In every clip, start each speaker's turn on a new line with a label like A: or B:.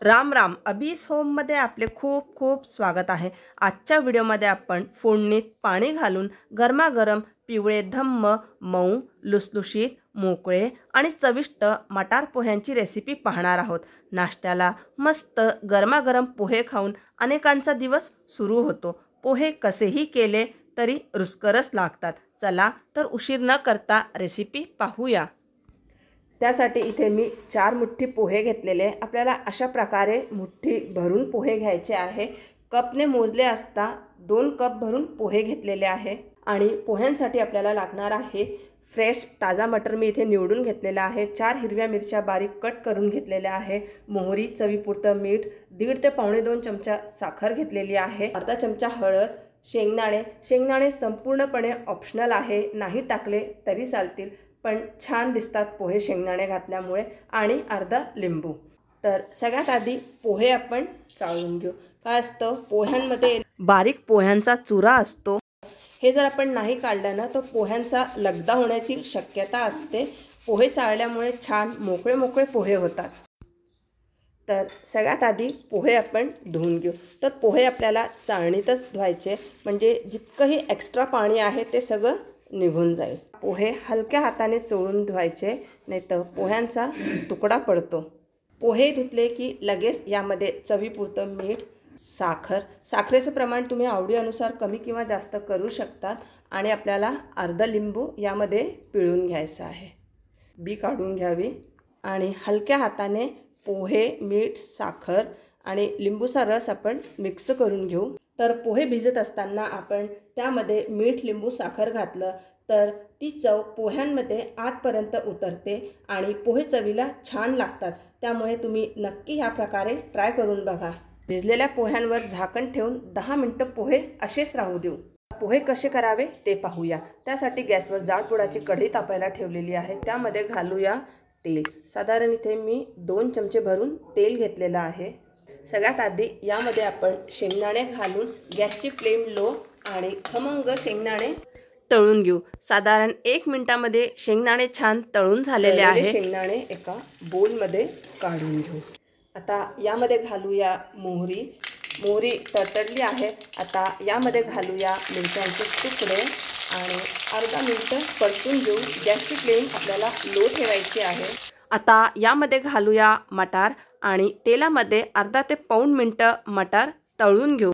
A: राम राम. अबीस होममध्ये आपले खूप खूप स्वागत आहे. आजच्या व्हिडिओमध्ये आपण फोडणीत पाणी घालून गरमागरम पिवळे धम्म मऊ लुसलुशीत मोकळे आणि चविष्ट मटार पोह्यांची रेसिपी पाहणार आहोत. नाश्त्याला मस्त गरमागरम पोहे खाऊन अनेकांचा दिवस सुरू होतो. पोहे कसेही केले तरी रुचकरच लागतात. चला तर उशीर न करता रेसिपी पाहूया. त्यासाठी इथे मी 4 मुठ्ठी पोहे घेतलेले. आपल्याला अशा प्रकारे मुठ्ठी भरून पोहे घ्यायचे आहे. कपने मोजले असता 2 कप भरून पोहे घेतलेले आहे. आणि पोह्यांसाठी आपल्याला लागणार आहे फ्रेश ताजा मटर मी इथे निवडून घेतलेला आहे. 4 हिरव्या मिरच्या बारीक कट करून घेतलेल्या आहे. मोहरी, चवीपुरतं मीठ, 1.5 ते 2.25 चमचा साखर घेतलेली आहे. अर्धा चमचा हळद, शेंगदाणे संपूर्णपणे ऑप्शनल आहे, नाही टाकले तरी चालतील, पण छान दिसतात पोहे शेंगदाणे घातल्यामुळे, आणि अर्धा लिंबू. तर सगळ्यात आधी पोहे आपण चाळून घेऊ. काय असतं, पोह्यांमध्ये बारीक पोह्यांचा चुरा असतो. हे जर आपण नाही काढलं ना तर पोह्यांचा लगदा होण्याची शक्यता असते. पोहे चाळल्यामुळे छान मोकळे मोकळे पोहे होतात. तर सगळ्यात आधी पोहे आपण धुवून घेऊ. तर पोहे आपल्याला चाळणीतच धुवायचे, म्हणजे जितकंही एक्स्ट्रा पाणी आहे ते सगळं निघून जाईल. पोहे हलक्या हाताने चोळून धुवायचे, नाहीतर पोह्यांचा तुकडा पडतो. पोहे धुतले की लगेच यामध्ये चवीपुरतं मीठ, साखरेचं प्रमाण तुम्ही आवडीनुसार कमी किंवा जास्त करू शकतात. आणि आपल्याला अर्धा लिंबू यामध्ये पिळून घ्यायचं आहे, बी काढून घ्यावी. आणि हलक्या हाताने पोहे, मीठ, साखर आणि लिंबूचा रस आपण मिक्स करून घेऊ. तर पोहे भिजत असताना आपण त्यामध्ये मीठ, लिंबू, साखर घातलं तर ती चव पोह्यांमध्ये आतपर्यंत उतरते आणि पोहे चवीला छान लागतात. त्यामुळे तुम्ही नक्की ह्या प्रकारे ट्राय करून बघा. भिजलेल्या पोह्यांवर झाकण ठेवून 10 मिनिटं पोहे असेच राहू देऊ. पोहे कसे करावे ते पाहूया. त्यासाठी गॅसवर जाडबुडाची कढई तापायला ठेवलेली आहे. त्यामध्ये घालूया तेल. साधारण इथे मी 2 चमचे भरून तेल घेतलेलं आहे. सगळ्यात आधी यामध्ये आपण शेंगदाणे घालून गॅसची फ्लेम लो आणि खमंग शेंगदाणे तळून घेऊ. साधारण 1 मिनिटामध्ये शेंगदाणे छान तळून झालेले आहे. शेंगदाणे एका बोलमध्ये काढून घेऊ. आता यामध्ये घालूया मोहरी तडतडली आहे. आता यामध्ये घालूया मिरच्यांचे तुकडे आणि अर्धा मिनिट परतून घेऊ. गॅसची फ्लेम आपल्याला लो ठेवायची आहे. आता यामध्ये घालूया मटार आणि तेलामध्ये अर्धा ते पाऊण मिनिटं मटार तळून घेऊ.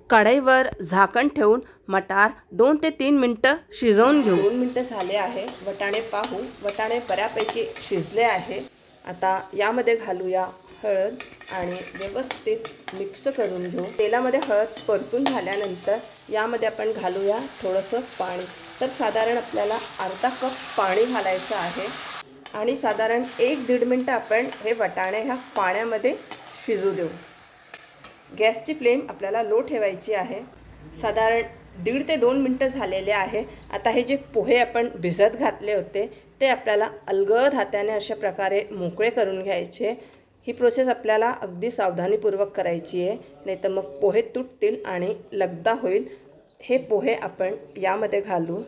A: कढईवर झाकण ठेवून मटार 2 ते 3 मिनिटं शिजवून घेऊ. 2 मिनिटं झाले आहे. वटाणे पाहू. वटाणे बऱ्यापैकी शिजले आहे. आता यामध्ये घालूया हळद आणि व्यवस्थित मिक्स करून घेऊ. तेलामध्ये हळद परतून झाल्यानंतर यामध्ये आपण घालूया थोडंसं पाणी. तर साधारण आपल्याला अर्धा कप पाणी घालायचं आहे आणि साधारण 1-1.5 मिनिटं आपण हे वटाणे ह्या पाण्यामध्ये शिजू देऊ. गॅसची फ्लेम आपल्याला लो ठेवायची आहे. साधारण 1.5 ते 2 मिनिटं झालेले आहे. आता हे जे पोहे आपण भिजत घातले होते ते आपल्याला अलगद हाताने अशा प्रकारे मोकळे करून घ्यायचे. ही प्रोसेस आपल्याला अगदी सावधानीपूर्वक करायची आहे, नाही तर मग पोहे तुटतील आणि लगदा होईल. हे पोहे आपण यामध्ये घालू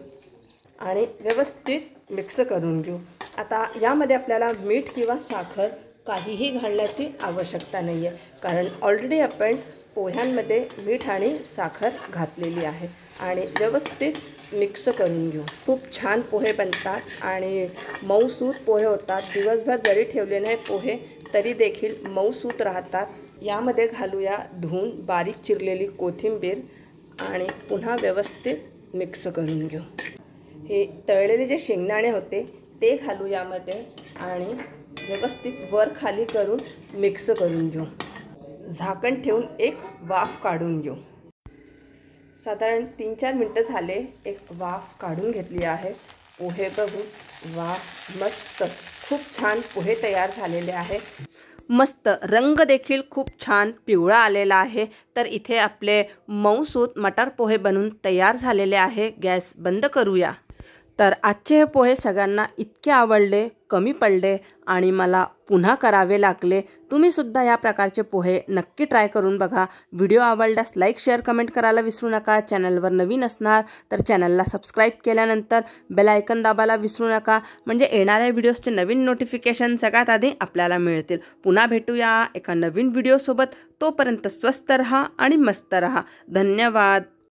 A: आणि व्यवस्थित मिक्स करून घेऊ. आता यामध्ये आपल्याला मीठ किंवा साखर काहीही घालण्याची आवश्यकता नाही आहे, कारण ऑलरेडी आपण पोह्यांमध्ये मीठ आणि साखर घातलेली आहे. आणि व्यवस्थित मिक्स करून घेऊ. खूप छान पोहे बनतात आणि मऊसूत पोहे होतात. दिवसभर जरी ठेवले नाही पोहे तरी देखील मऊसूत राहतात. यामध्ये घालूया धुवून बारीक चिरलेली कोथिंबीर आणि पुन्हा व्यवस्थित मिक्स करून घेऊ. हे तळलेले जे शेंगदाणे होते ते घालू यामध्ये आणि व्यवस्थित वर खाली करून मिक्स करून घेऊ. झाकण ठेवून एक वाफ काढून घेऊ. साधारण 3-4 मिनिटं झाले. एक वाफ काढून घेतली आहे. पोहे बघू. वाफ मस्त, खूप छान पोहे तयार झालेले आहे. मस्त रंग देखील खूप छान पिवळा आलेला आहे. तर इथे आपले मऊसूत मटार पोहे बनून तयार झालेले आहे. गॅस बंद करूया. तर आजचे हे पोहे सगळ्यांना इतके आवडले, कमी पडले आणि मला पुन्हा करावे लागले। तुम्ही सुद्धा या प्रकारचे पोहे नक्की ट्राय करून बघा। व्हिडिओ आवडल्यास लाईक शेअर कमेंट करायला विसरू नका। चॅनलवर नवीन असणार तर चॅनलला सबस्क्राईब केल्यानंतर बेल आयकन दाबायला विसरू नका, म्हणजे येणाऱ्या व्हिडिओजचे नवीन नोटिफिकेशन सगळ्यात आधी आपल्याला मिळतील। पुन्हा भेटूया एका नवीन व्हिडिओसोबत। तोपर्यंत स्वस्त रहा आणि मस्त रहा। धन्यवाद।